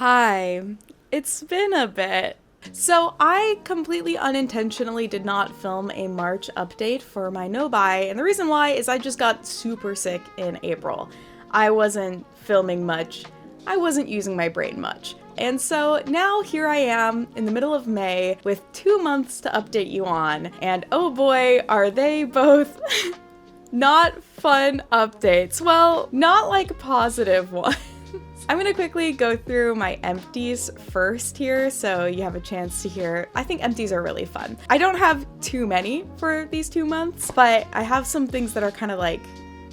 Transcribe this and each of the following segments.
Hi, it's been a bit. So I completely unintentionally did not film a March update for my no-buy, and the reason why is I just got super sick in April. I wasn't filming much, I wasn't using my brain much. And so now here I am in the middle of May with 2 months to update you on, and oh boy, are they both not fun updates. Well, not like positive ones. I'm gonna quickly go through my empties first here so you have a chance to hear. I think empties are really fun. I don't have too many for these 2 months, but I have some things that are kind of like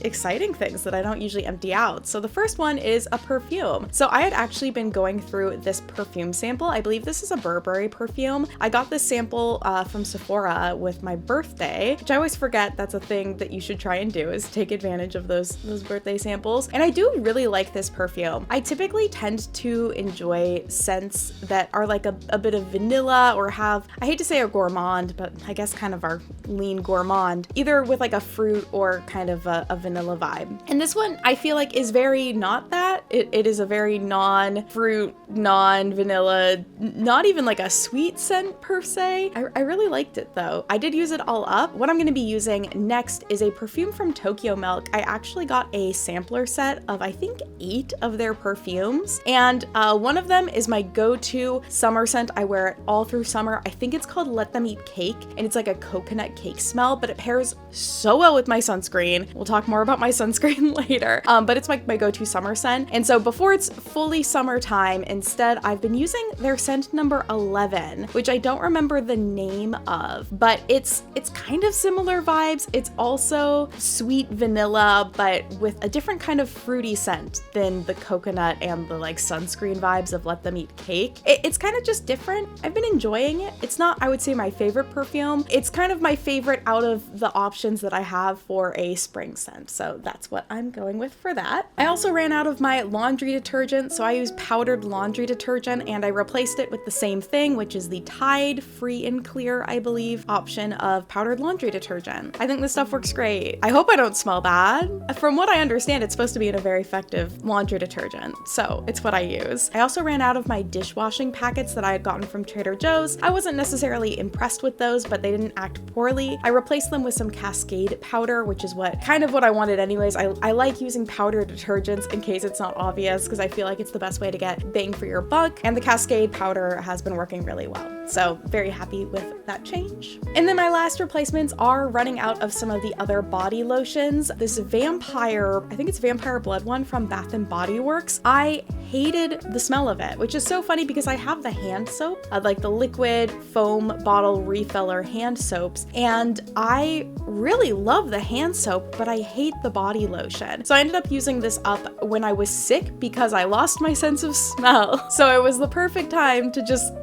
exciting things that I don't usually empty out. So the first one is a perfume. So I had actually been going through this perfume sample. I believe this is a Burberry perfume. I got this sample from Sephora with my birthday, which I always forget that's a thing that you should try and do, is take advantage of those birthday samples. And I do really like this perfume. I typically tend to enjoy scents that are like a bit of vanilla or have, I hate to say a gourmand, but I guess kind of our lean gourmand, either with like a fruit or kind of a vanilla vibe. And this one I feel like is very not that. It is a very non-fruit, non-vanilla, not even like a sweet scent per se. I really liked it though. I did use it all up. What I'm going to be using next is a perfume from Tokyo Milk. I actually got a sampler set of I think 8 of their perfumes, and one of them is my go-to summer scent. I wear it all through summer. I think it's called Let Them Eat Cake, and it's like a coconut cake smell, but it pairs so well with my sunscreen. We'll talk more about my sunscreen later, but it's like my go-to summer scent. And so before it's fully summertime, instead I've been using their scent number 11, which I don't remember the name of, but it's kind of similar vibes. It's also sweet vanilla, but with a different kind of fruity scent than the coconut and the like sunscreen vibes of Let Them Eat Cake. It's kind of just different. I've been enjoying it. It's not, I would say, my favorite perfume. It's kind of my favorite out of the options that I have for a spring scent. So that's what I'm going with for that. I also ran out of my laundry detergent, so I used powdered laundry detergent and I replaced it with the same thing, which is the Tide Free and Clear, I believe, option of powdered laundry detergent. I think this stuff works great. I hope I don't smell bad. From what I understand, it's supposed to be a very effective laundry detergent, so it's what I use. I also ran out of my dishwashing packets that I had gotten from Trader Joe's. I wasn't necessarily impressed with those, but they didn't act poorly. I replaced them with some Cascade powder, which is what I wanted anyways. I like using powder detergents in case it's not obvious, because I feel like it's the best way to get bang for your buck, and the Cascade powder has been working really well. So very happy with that change. And then my last replacements are running out of some of the other body lotions. This vampire, I think it's Vampire Blood one from Bath & Body Works. I hated the smell of it, which is so funny because I have the hand soap, like the liquid foam bottle refiller hand soaps, and I really love the hand soap, but I hate the body lotion. So I ended up using this up when I was sick because I lost my sense of smell. So it was the perfect time to just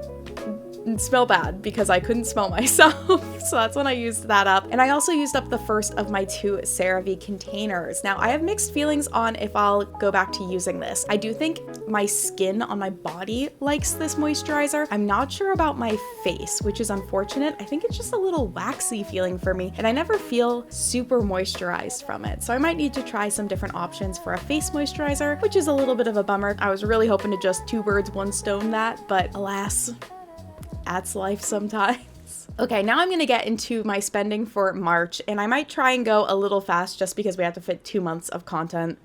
smell bad because I couldn't smell myself. So that's when I used that up. And I also used up the first of my 2 CeraVe containers. Now I have mixed feelings on if I'll go back to using this. I do think my skin on my body likes this moisturizer. I'm not sure about my face, which is unfortunate. I think it's just a little waxy feeling for me, and I never feel super moisturized from it. So I might need to try some different options for a face moisturizer, which is a little bit of a bummer. I was really hoping to just 2 birds, 1 stone that, but alas, that's life sometimes. Okay, now I'm gonna get into my spending for March, and I might try and go a little fast just because we have to fit 2 months of content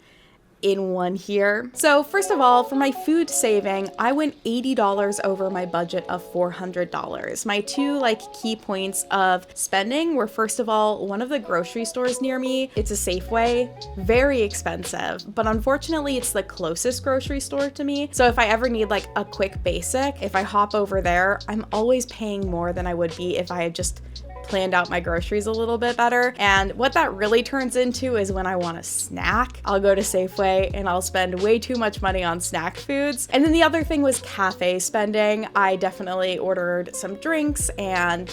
in one here. So first of all, for my food saving, I went $80 over my budget of $400. My 2 key points of spending were, first of all, one of the grocery stores near me. It's a Safeway, very expensive, but unfortunately it's the closest grocery store to me. So if I ever need like a quick basic, if I hop over there, I'm always paying more than I would be if I had just planned out my groceries a little bit better. And what that really turns into is when I want a snack, I'll go to Safeway and I'll spend way too much money on snack foods. And then the other thing was cafe spending. I definitely ordered some drinks and,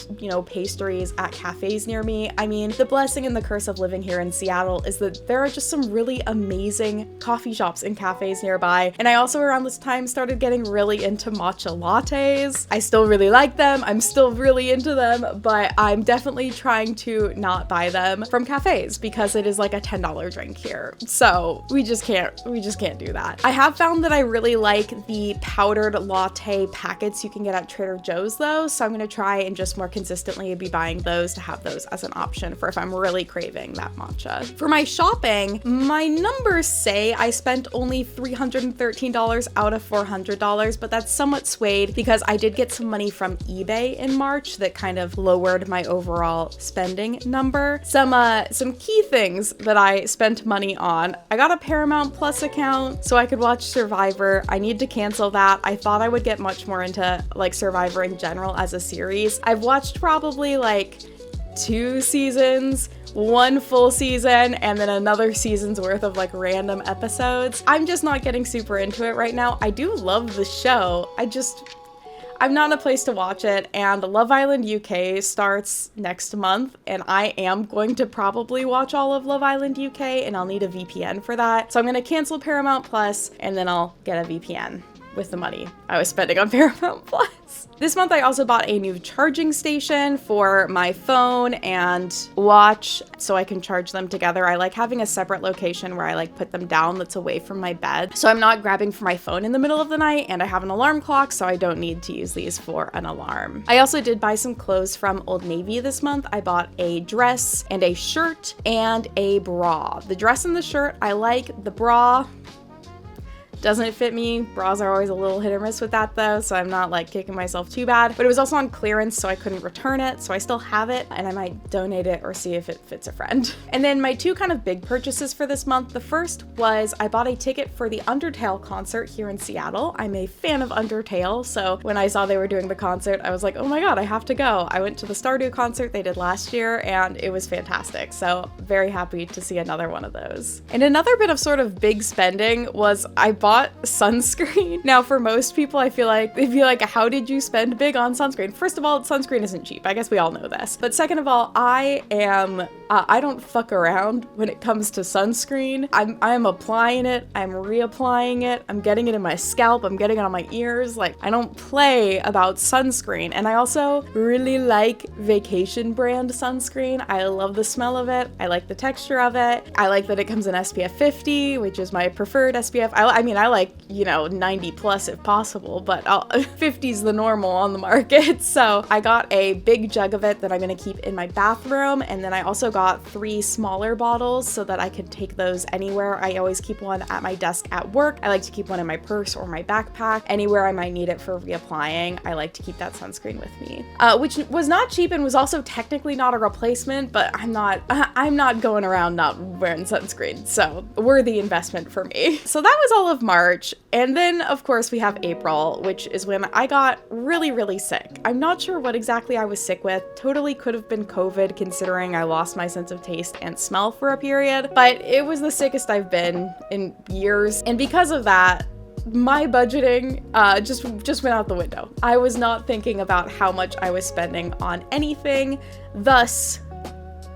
pastries at cafes near me. I mean, the blessing and the curse of living here in Seattle is that there are just some really amazing coffee shops and cafes nearby. And I also around this time started getting really into matcha lattes. I still really like them. I'm still really into them, but I'm definitely trying to not buy them from cafes because it is like a $10 drink here. So we just can't do that. I have found that I really like the powdered latte packets you can get at Trader Joe's though. So I'm going to try and just more consistently be buying those to have those as an option for if I'm really craving that matcha. For my shopping, my numbers say I spent only $313 out of $400, but that's somewhat swayed because I did get some money from eBay in March that kind of lowered my overall spending number. Some key things that I spent money on. I got a Paramount Plus account so I could watch Survivor. I need to cancel that. I thought I would get much more into like Survivor in general as a series. I've watched probably like 2 seasons, 1 full season, and then another season's worth of like random episodes. I'm just not getting super into it right now. I do love the show. I'm not in a place to watch it, and Love Island UK starts next month, and I am going to probably watch all of Love Island UK, and I'll need a VPN for that. So I'm gonna cancel Paramount Plus, and then I'll get a VPN with the money I was spending on Paramount Plus. This month I also bought a new charging station for my phone and watch so I can charge them together. I like having a separate location where I like put them down that's away from my bed. So I'm not grabbing for my phone in the middle of the night, and I have an alarm clock so I don't need to use these for an alarm. I also did buy some clothes from Old Navy this month. I bought a dress and a shirt and a bra. The dress and the shirt I like. The bra doesn't fit me. Bras are always a little hit or miss with that though, so I'm not like kicking myself too bad. But it was also on clearance, so I couldn't return it, so I still have it, and I might donate it or see if it fits a friend. And then my 2 kind of big purchases for this month. The first was I bought a ticket for the Undertale concert here in Seattle. I'm a fan of Undertale, so when I saw they were doing the concert, I was like, oh my god, I have to go. I went to the Stardew concert they did last year, and it was fantastic, so very happy to see another one of those. And another bit of sort of big spending was I bought sunscreen. Now, for most people, I feel like they'd be like, how did you spend big on sunscreen? First of all, sunscreen isn't cheap. I guess we all know this. But second of all, I don't fuck around when it comes to sunscreen. I'm applying it, I'm reapplying it, I'm getting it in my scalp, I'm getting it on my ears. Like, I don't play about sunscreen. And I also really like vacation brand sunscreen. I love the smell of it. I like the texture of it. I like that it comes in SPF 50, which is my preferred SPF. I mean, I like, 90 plus if possible, but 50 is the normal on the market. So I got a big jug of it that I'm gonna keep in my bathroom, and then I also got 3 smaller bottles so that I could take those anywhere. I always keep one at my desk at work. I like to keep one in my purse or my backpack. Anywhere I might need it for reapplying, I like to keep that sunscreen with me. Which was not cheap and was also technically not a replacement, but I'm not going around not wearing sunscreen, so worthy investment for me. So that was all of March, and then of course we have April, which is when I got really, really sick. I'm not sure what exactly I was sick with. Totally could have been COVID, considering I lost my sense of taste and smell for a period, but it was the sickest I've been in years, and because of that, my budgeting just went out the window. I was not thinking about how much I was spending on anything, thus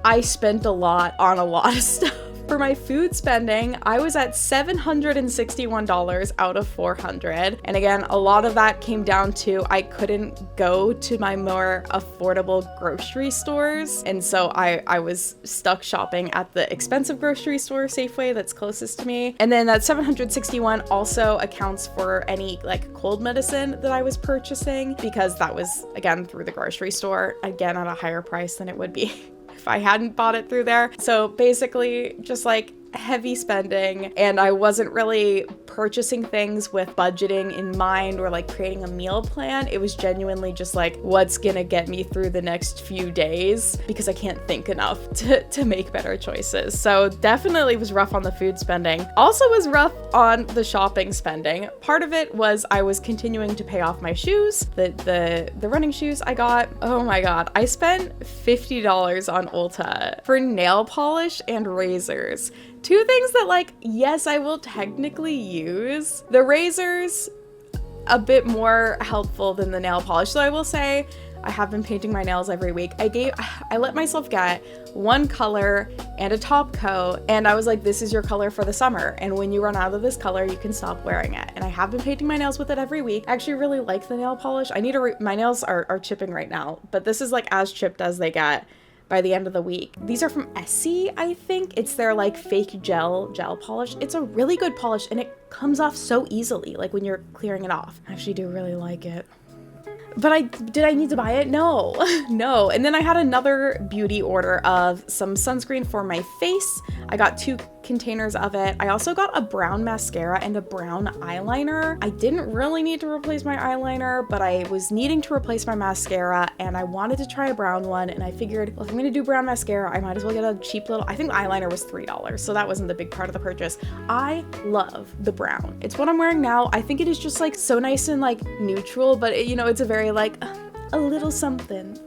I spent a lot on a lot of stuff. For my food spending, I was at $761 out of $400. And again, a lot of that came down to I couldn't go to my more affordable grocery stores. And so I was stuck shopping at the expensive grocery store, Safeway, that's closest to me. And then that $761 also accounts for any like cold medicine that I was purchasing, because that was, again, through the grocery store, again, at a higher price than it would be if I hadn't bought it through there. So basically just like heavy spending, and I wasn't really purchasing things with budgeting in mind or like creating a meal plan. It was genuinely just like, what's gonna get me through the next few days, because I can't think enough to make better choices. So definitely was rough on the food spending. Also was rough on the shopping spending. Part of it was I was continuing to pay off my shoes, the running shoes I got. Oh my god, I spent $50 on Ulta for nail polish and razors. 2 things that, like, yes, I will technically use. The razors, a bit more helpful than the nail polish. So I will say, I have been painting my nails every week. I let myself get one color and a top coat, and I was like, this is your color for the summer, and when you run out of this color, you can stop wearing it. And I have been painting my nails with it every week. I actually really like the nail polish. I need to my nails are chipping right now, but this is like as chipped as they get by the end of the week. These are from Essie, I think. It's their like fake gel polish. It's a really good polish, and it comes off so easily, like when you're clearing it off. I actually do really like it. But did I need to buy it? No, no. And then I had another beauty order of some sunscreen for my face. I got 2 containers of it. I also got a brown mascara and a brown eyeliner. I didn't really need to replace my eyeliner, but I was needing to replace my mascara, and I wanted to try a brown one, and I figured, well, if I'm gonna do brown mascara, I might as well get a cheap little, I think the eyeliner was $3, so that wasn't the big part of the purchase. I love the brown. It's what I'm wearing now. I think it is just like so nice and like neutral, but it, you know, it's a very like, a little something.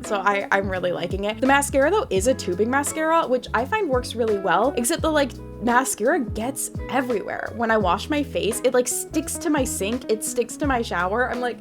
So I'm really liking it. The mascara though is a tubing mascara, which I find works really well, except the like mascara gets everywhere. When I wash my face, it like sticks to my sink, it sticks to my shower. I'm like,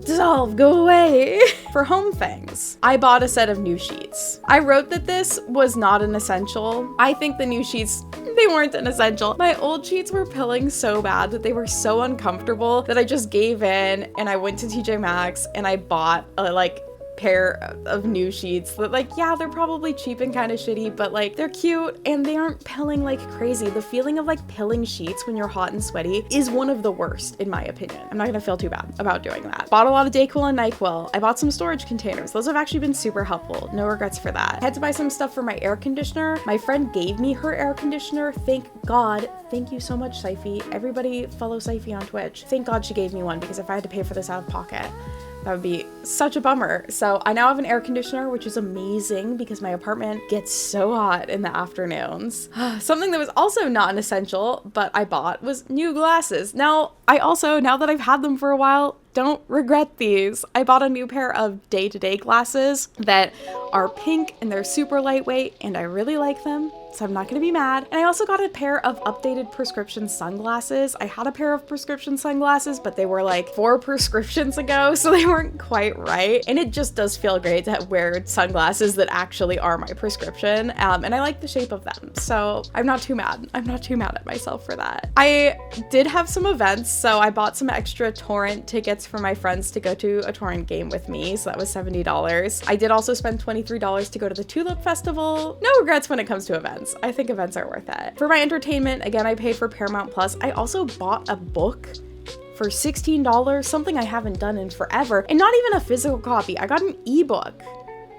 dissolve, go away. For home things, I bought a set of new sheets. I wrote that this was not an essential. I think the new sheets, they weren't an essential. My old sheets were pilling so bad that they were so uncomfortable that I just gave in, and I went to TJ Maxx and I bought a like pair of new sheets that like, yeah, they're probably cheap and kind of shitty, but like they're cute and they aren't pilling like crazy. The feeling of like pilling sheets when you're hot and sweaty is one of the worst in my opinion. I'm not gonna feel too bad about doing that. Bought a lot of Dayquil and NyQuil. I bought some storage containers. Those have actually been super helpful. No regrets for that. I had to buy some stuff for my air conditioner. My friend gave me her air conditioner. Thank God. Thank you so much, Syfy. Everybody follow Syfy on Twitch. Thank God she gave me one, because if I had to pay for this out of pocket, that would be such a bummer. So I now have an air conditioner, which is amazing because my apartment gets so hot in the afternoons. Something that was also not an essential, but I bought, was new glasses. Now, I also, now that I've had them for a while, don't regret these. I bought a new pair of day-to-day glasses that are pink and they're super lightweight and I really like them, so I'm not gonna be mad. And I also got a pair of updated prescription sunglasses. I had a pair of prescription sunglasses, but they were like 4 prescriptions ago, so they weren't quite right. And it just does feel great to wear sunglasses that actually are my prescription. And I like the shape of them, so I'm not too mad. I'm not too mad at myself for that. I did have some events, so I bought some extra torrent tickets for my friends to go to a torrent game with me, so that was $70. I did also spend $23 to go to the Tulip Festival. No regrets when it comes to events. I think events are worth it. For my entertainment, again, I paid for Paramount Plus. I also bought a book for $16, something I haven't done in forever, and not even a physical copy. I got an ebook.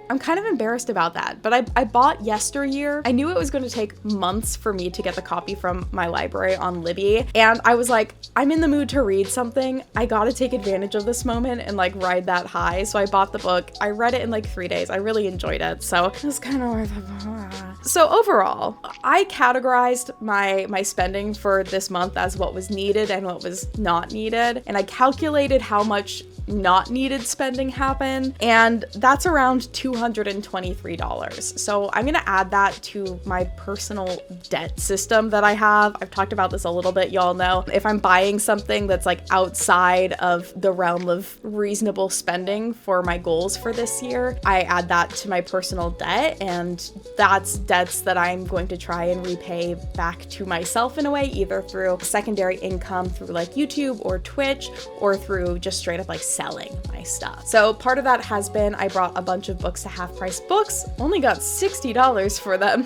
I'm kind of embarrassed about that, but I bought Yesteryear. I knew it was going to take months for me to get the copy from my library on Libby, and I was like, I'm in the mood to read something. I gotta take advantage of this moment and like ride that high. So I bought the book. I read it in like 3 days. I really enjoyed it, so it was kind of worth it. So overall, I categorized my spending for this month as what was needed and what was not needed, and I calculated how much not needed spending happened, and that's around $223. So I'm gonna add that to my personal debt system that I have. I've talked about this a little bit, y'all know. If I'm buying something that's like outside of the realm of reasonable spending for my goals for this year, I add that to my personal debt, and that's debts that I'm going to try and repay back to myself in a way, either through secondary income through like YouTube or Twitch, or through just straight up like selling my stuff. So part of that has been, I brought a bunch of books to Half Price Books, only got $60 for them,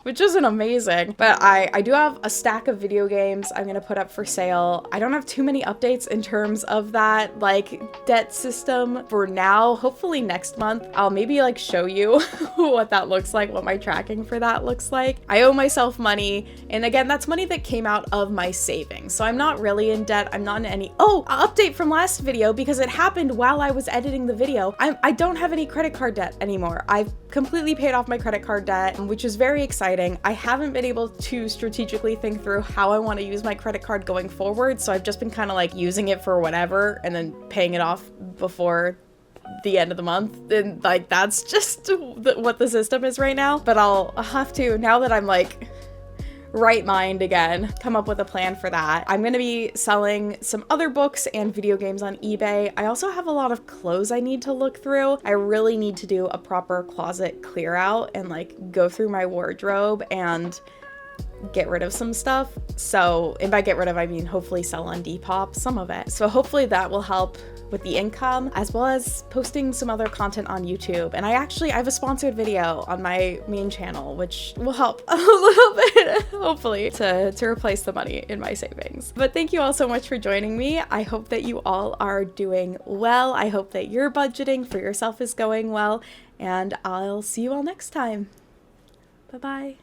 which isn't amazing, but I do have a stack of video games I'm gonna put up for sale. I don't have too many updates in terms of that like debt system for now. Hopefully next month I'll maybe like show you what that looks like, what my tracking for that looks like. I owe myself money, and again, that's money that came out of my savings, so I'm not really in debt. I'm not in any— oh, update from last video, because it happened while I was editing the video. I don't have any credit card debt anymore. I've completely paid off my credit card debt, which is very exciting. I haven't been able to strategically think through how I want to use my credit card going forward, so I've just been kind of like using it for whatever and then paying it off before the end of the month, and like that's just what the system is right now. But I'll have to, now that I'm like right mind again, come up with a plan for that. I'm gonna be selling some other books and video games on eBay. I also have a lot of clothes I need to look through. I really need to do a proper closet clear out and like go through my wardrobe and get rid of some stuff. So, and by get rid of, I mean hopefully sell on Depop, some of it. So hopefully that will help with the income, as well as posting some other content on YouTube. And I have a sponsored video on my main channel, which will help a little bit, hopefully, to replace the money in my savings. But thank you all so much for joining me. I hope that you all are doing well. I hope that your budgeting for yourself is going well, and I'll see you all next time. Bye-bye.